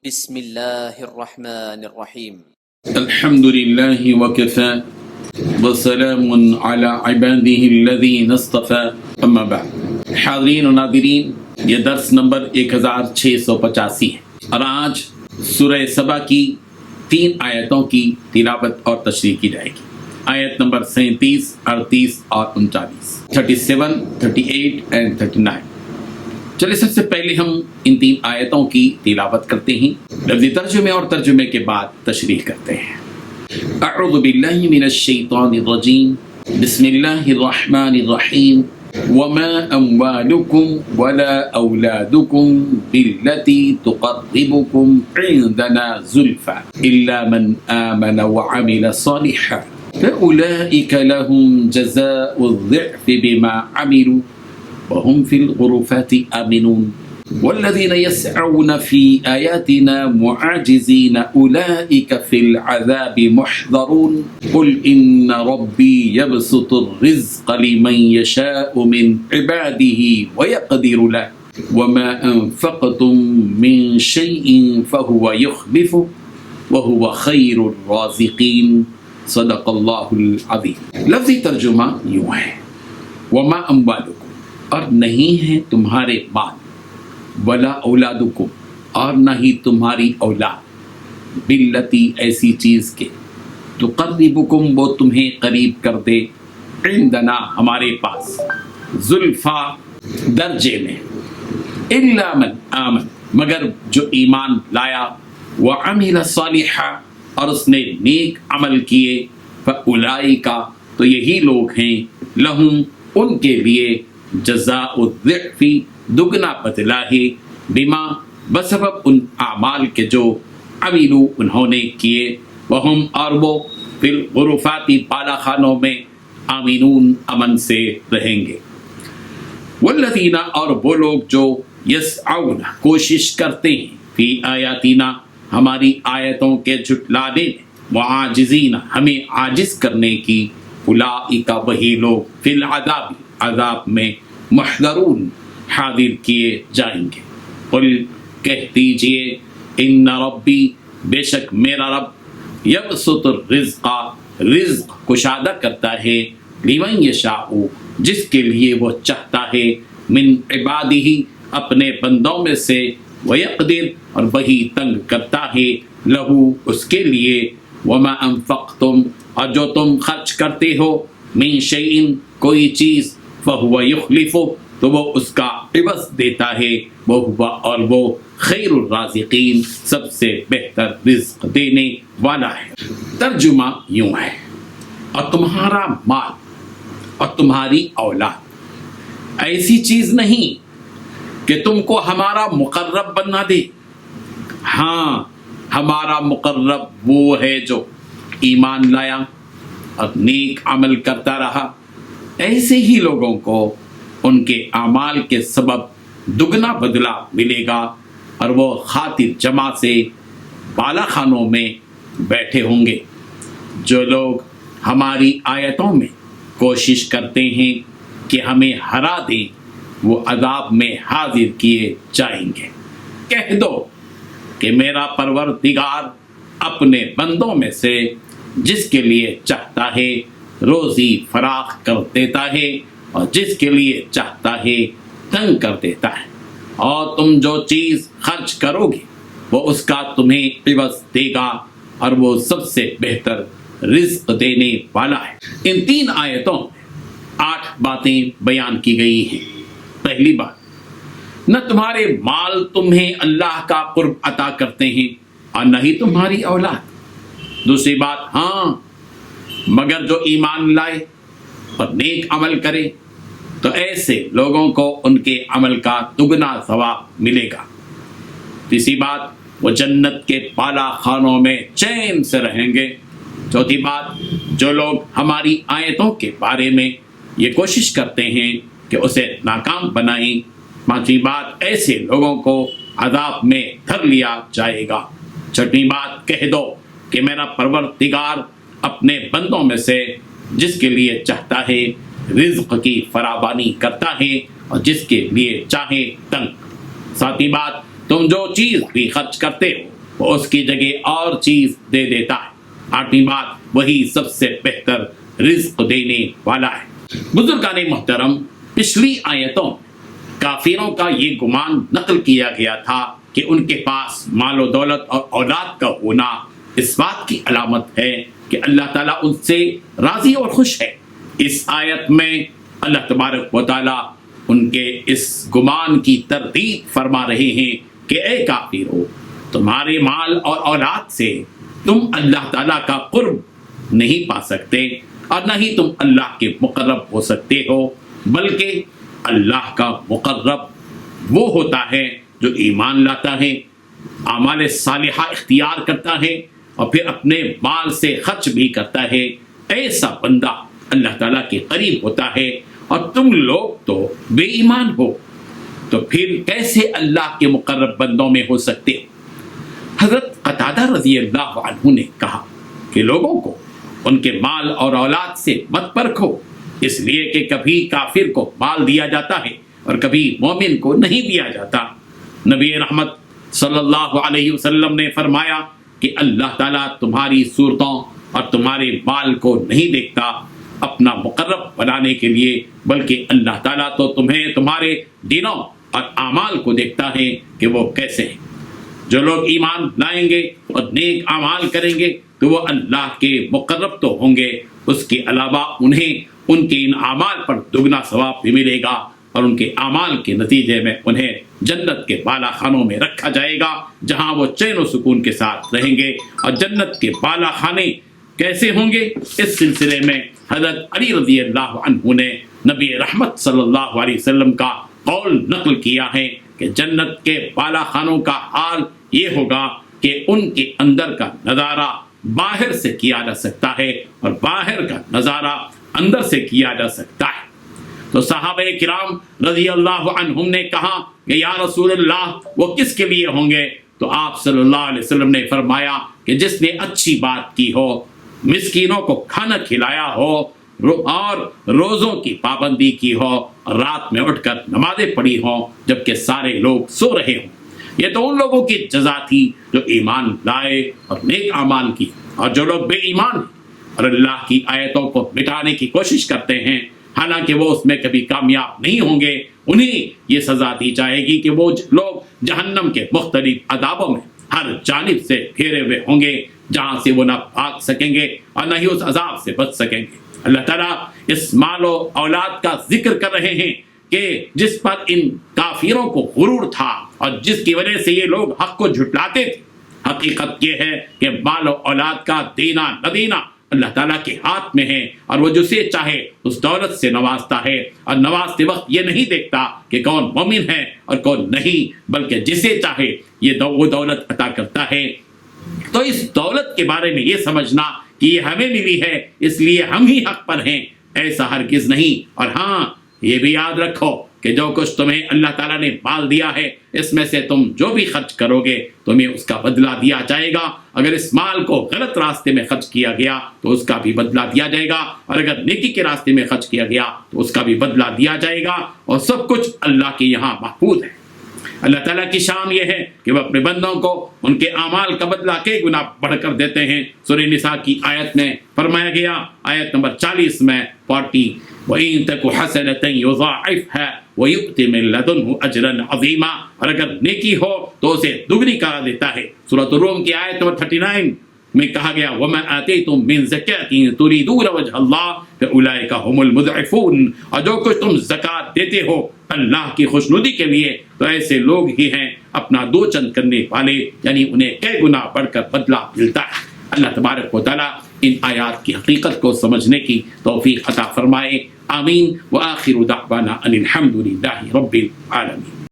بسم اللہ الرحمن الرحیم۔ الحمد للہ وکفى وسلام علی عباده الذین اصطفى اما بعد۔ حاضرین و ناظرین، یہ درس نمبر 1685 ہے اور آج سورہ سبا کی 3 آیتوں کی تلاوت اور تشریح کی جائے گی۔ آیت نمبر 37، 38 اور 39، 37، 38 and 39۔ چلے سب سے پہلے ہم ان 3 آیتوں کی تلاوت کرتے ہیں، لفظی ترجمے اور ترجمے کے بعد تشریح کرتے ہیں۔ اعوذ باللہ من الشیطان الرجیم، بسم اللہ الرحمن الرحیم۔ وما اموالکم ولا اولادکم بالتی تقربکم عندنا زلفا الا من آمن وعمل صالحا فاولئک لهم جزاء الضعف بما عملوا وهم في الغرفات آمنون والذين يسعون في آياتنا معاجزين أولئك في العذاب محضرون قل إن ربي يبسط الرزق لمن يشاء من عباده ويقدر له وما أنفقتم من شيء فهو يخلفه وهو خير الرازقين صدق الله العظيم۔ لفظی ترجمہ یوں ہے، وما اموالکم، اور نہیں ہے تمہارے مال، ولا اولادکم، اور نہ ہی تمہاری اولاد، باللتی، ایسی چیز کے، تقربکم، وہ تمہیں قریب کر دے، عندنا، ہمارے پاس، زلفا، درجے میں، الا من آمن، مگر جو ایمان لایا، وعمل صالحا، اور اس نے نیک عمل کیے، فاولئک، تو یہی لوگ ہیں، لہم، ان کے لیے، جزاء الضعف، دگنا بدلہ ہے، بما، بسبب ان اعمال کے جو عملوا، انہوں نے کیے، وہم، اور وہ، فی الغرفات، بالا خانوں میں، آمنون، امن سے رہیں گے۔ والذین، اور وہ لوگ جو یسعون، کوشش کرتے ہیں، فی آیاتنا، ہماری آیتوں کے جھٹلانے میں، معاجزین، ہمیں عاجز کرنے کی، اولئک، وہی لوگ، فی العذاب، عذاب میں، محضرون، حاضر کیے جائیں گے۔ قل، کہہ دیجئے، ان ربی، بے شک میرا رب، یبسط الرزق، رزق کشادہ کرتا ہے، لمن یشاء، جس کے لیے وہ چاہتا ہے، من عبادہ، اپنے بندوں میں سے، ویقدر، اور وہی تنگ کرتا ہے، لہو، اس کے لیے، وما انفقتم، اور جو تم خرچ کرتے ہو، من شیء، کوئی چیز، فہو یخلف، تو وہ اس کا عوض دیتا ہے، وہو، اور وہ، خیر الرازقین، سب سے بہتر رزق دینے والا ہے۔ ترجمہ یوں ہے، اور تمہارا مال اور تمہاری اولاد ایسی چیز نہیں کہ تم کو ہمارا مقرب بنا دے۔ ہاں، ہمارا مقرب وہ ہے جو ایمان لایا اور نیک عمل کرتا رہا، ایسے ہی لوگوں کو ان کے اعمال کے سبب دگنا بدلہ ملے گا، اور وہ خاطر جمع سے بالا خانوں میں بیٹھے ہوں گے۔ جو لوگ ہماری آیتوں میں کوشش کرتے ہیں کہ ہمیں ہرا دیں، وہ عذاب میں حاضر کیے جائیں گے۔ کہہ دو کہ میرا پروردگار اپنے بندوں میں سے جس کے لیے چاہتا ہے روزی فراخ کر دیتا ہے، اور جس کے لیے چاہتا ہے تنگ کر دیتا ہے، اور تم جو چیز خرچ کرو گے وہ اس کا تمہیں عوض دے گا، اور وہ سب سے بہتر رزق دینے والا ہے۔ ان 3 آیتوں میں 8 باتیں بیان کی گئی ہیں۔ پہلی بات، نہ تمہارے مال تمہیں اللہ کا قرب عطا کرتے ہیں، اور نہ ہی تمہاری اولاد۔ دوسری بات، ہاں، مگر جو ایمان لائے اور نیک عمل کرے تو ایسے لوگوں کو ان کے عمل کا دگنا ثواب ملے گا۔ تیسری بات، وہ جنت کے بالا خانوں میں چین سے رہیں گے۔ چوتھی بات، جو لوگ ہماری آیتوں کے بارے میں یہ کوشش کرتے ہیں کہ اسے ناکام بنائیں۔ پانچویں بات، ایسے لوگوں کو عذاب میں دھر لیا جائے گا۔ چھٹویں بات، کہہ دو کہ میرا پروردگار اپنے بندوں میں سے جس کے لیے چاہتا ہے رزق کی فراوانی کرتا ہے، اور جس کے لیے چاہے تنگ۔ ساتویں بات، تم جو چیز بھی خرچ کرتے ہو وہ اس کی جگہ اور چیز دے دیتا ہے۔ 8ویں بات، وہی سب سے بہتر رزق دینے والا ہے۔ بزرگان محترم، پچھلی آیتوں کافروں کا یہ گمان نقل کیا گیا تھا کہ ان کے پاس مال و دولت اور اولاد کا ہونا اس بات کی علامت ہے کہ اللہ تعالیٰ ان سے راضی اور خوش ہے۔ اس آیت میں اللہ تبارک و تعالیٰ ان کے اس گمان کی تردید فرما رہے ہیں کہ اے کافرو، تمہارے مال اور اولاد سے تم اللہ تعالیٰ کا قرب نہیں پا سکتے اور نہ ہی تم اللہ کے مقرب ہو سکتے ہو، بلکہ اللہ کا مقرب وہ ہوتا ہے جو ایمان لاتا ہے، اعمال صالحہ اختیار کرتا ہے اور پھر اپنے مال سے خرچ بھی کرتا ہے۔ ایسا بندہ اللہ تعالیٰ کے قریب ہوتا ہے، اور تم لوگ تو بے ایمان ہو، تو پھر کیسے اللہ کے مقرب بندوں میں ہو سکتے ہو؟ حضرت قتادہ رضی اللہ عنہ نے کہا کہ لوگوں کو ان کے مال اور اولاد سے مت پرکھو، اس لیے کہ کبھی کافر کو مال دیا جاتا ہے اور کبھی مومن کو نہیں دیا جاتا۔ نبی رحمت صلی اللہ علیہ وسلم نے فرمایا کہ اللہ تعالیٰ تمہاری صورتوں اور تمہارے مال کو نہیں دیکھتا اپنا مقرب بنانے کے لیے، بلکہ اللہ تعالیٰ تو تمہیں تمہارے دینوں اور اعمال کو دیکھتا ہے کہ وہ کیسے ہیں۔ جو لوگ ایمان لائیں گے اور نیک اعمال کریں گے تو وہ اللہ کے مقرب تو ہوں گے، اس کے علاوہ انہیں ان کے ان اعمال پر دگنا ثواب بھی ملے گا، اور ان کے اعمال کے نتیجے میں انہیں جنت کے بالا خانوں میں رکھا جائے گا، جہاں وہ چین و سکون کے ساتھ رہیں گے۔ اور جنت کے بالا خانے کیسے ہوں گے؟ اس سلسلے میں حضرت علی رضی اللہ عنہ نے نبی رحمت صلی اللہ علیہ وسلم کا قول نقل کیا ہے کہ جنت کے بالا خانوں کا حال یہ ہوگا کہ ان کے اندر کا نظارہ باہر سے کیا جا سکتا ہے اور باہر کا نظارہ اندر سے کیا جا سکتا ہے۔ تو صحابہ کرام رضی اللہ عنہم نے کہا کہ یا رسول اللہ وہ کس کے لیے ہوں گے؟ تو آپ صلی اللہ علیہ وسلم نے فرمایا کہ جس نے اچھی بات کی ہو، مسکینوں کو کھانا کھلایا ہو اور روزوں کی پابندی کی ہو، رات میں اٹھ کر نمازیں پڑھی ہوں جبکہ سارے لوگ سو رہے ہوں۔ یہ تو ان لوگوں کی جزا تھی جو ایمان لائے اور نیک اعمال کی، اور جو لوگ بے ایمان ہیں اور اللہ کی آیتوں کو مٹانے کی کوشش کرتے ہیں حالانکہ وہ اس میں کبھی کامیاب نہیں ہوں گے، انہیں یہ سزا دی جائے گی کہ وہ لوگ جہنم کے مختلف عذابوں میں ہر جانب سے گھیرے ہوئے ہوں گے، جہاں سے وہ نہ بھاگ سکیں گے اور نہ ہی اس عذاب سے بچ سکیں گے۔ اللہ تعالیٰ اس مال و اولاد کا ذکر کر رہے ہیں کہ جس پر ان کافروں کو غرور تھا اور جس کی وجہ سے یہ لوگ حق کو جھٹلاتے تھے۔ حقیقت یہ ہے کہ مال و اولاد کا دینا نہ دینا اللہ تعالیٰ کے ہاتھ میں ہے، اور وہ جسے چاہے اس دولت سے نوازتا ہے، اور نوازتے وقت یہ نہیں دیکھتا کہ کون مومن ہے اور کون نہیں، بلکہ جسے چاہے وہ دولت عطا کرتا ہے۔ تو اس دولت کے بارے میں یہ سمجھنا کہ یہ ہمیں ملی ہے اس لیے ہم ہی حق پر ہیں، ایسا ہرگز نہیں۔ اور ہاں، یہ بھی یاد رکھو کہ جو کچھ تمہیں اللہ تعالیٰ نے مال دیا ہے اس میں سے تم جو بھی خرچ کرو گے تمہیں اس کا بدلہ دیا جائے گا۔ اگر اس مال کو غلط راستے میں خرچ کیا گیا تو اس کا بھی بدلہ دیا جائے گا، اور اگر نیکی کے راستے میں خرچ کیا گیا تو اس کا بھی بدلہ دیا جائے گا، اور سب کچھ اللہ کے یہاں محفوظ ہے۔ اللہ تعالیٰ کی شان یہ ہے کہ وہ اپنے بندوں کو ان کے اعمال کا بدلہ کئی گنا بڑھ کر دیتے ہیں۔ سورہ نساء کی آیت میں فرمایا گیا، آیت نمبر 40 میں 40، وَإِن تَكُ حَسَنَةً يُضَاعِفْهَا وَيُؤْتِ مِن لَّدُنْهُ أَجْرًا عَظِيمًا، اور اگر نیکی ہو تو اسے دگنی کرا دیتا ہے۔ سورۃ الروم کی آیت نمبر 39 میں کہا گیا، وَمَا آتَيْتُم مِّن زَكَاةٍ تُرِيدُونَ وَجْهَ اللَّهِ فَأُولَٰئِكَ هُمُ الْمُضْعِفُونَ، اور جو کچھ تم زکوٰۃ دیتے ہو اللہ کی خوشنودی کے لیے تو ایسے لوگ ہی ہیں اپنا دو چند کرنے والے، یعنی انہیں کئی گنا بڑھ کر بدلہ ملتا ہے۔ اللہ تبارک و تعالیٰ ان آیات کی حقیقت کو سمجھنے کی توفیق عطا فرمائے، آمین۔ وآخر دعوانا ان الحمد للہ رب العالمین۔